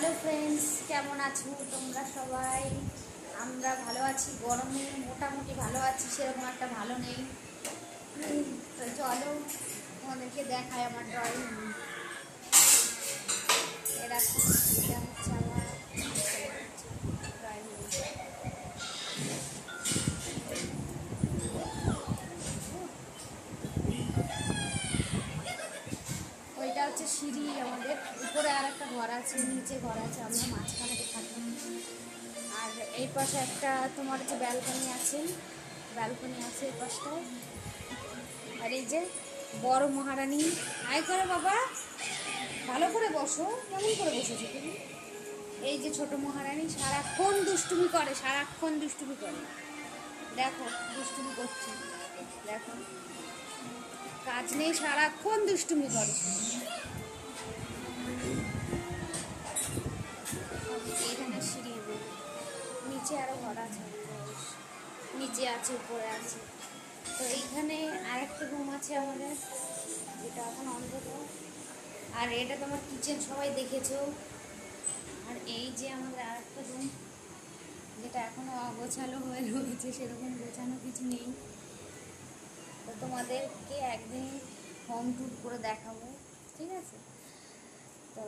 Hello friends, কেমন আছো তোমরা সবাই? আমরা ভালো আছি, গরমে মোটামুটি ভালো আছি, সেরকম একটা ভালো নেই। তো চলো তোমাদেরকে দেখাই আমার ড্রয়িং রুম। এরকম এটা হচ্ছে আমার ড্রয়িং রুম। ওইটা হচ্ছে সিঁড়ি, আমাদের উপরে আর একটা ঘর আছে, নিচে ঘর আছে, আমরা মাঝখানে থাকি। আর এই পাশে একটা তোমার হচ্ছে ব্যালকনি আছে, এই পাশটায়। আর এই যে বড় মহারানী, আয় করো বাবা, ভালো করে বসো, কেমন করে বসেছো তুমি? এই যে ছোট মহারানী সারাক্ষণ দুষ্টুমি করে, দেখো দুষ্টুমি করছে, দেখো কাজ নেই, সারাক্ষণ দুষ্টুমি করে। এইখানে সিঁড়ি, নিচে আরো ঘর আছে, নিচে আছে উপরে আছে। তো এইখানে আরেকটা রুম আছে আমাদের, যেটা এখন অন্ধকার। আর এটা তোমার কিচেন, সবাই দেখেছো। আর এই যে আমাদের আরেকটা রুম, যেটা এখনো অগোছালো হয়ে রয়েছে, সেরকম গোছানো কিছু নেই। তো তোমাদেরকে একদিন হোম ট্যুর করে দেখাবো, ঠিক আছে? তো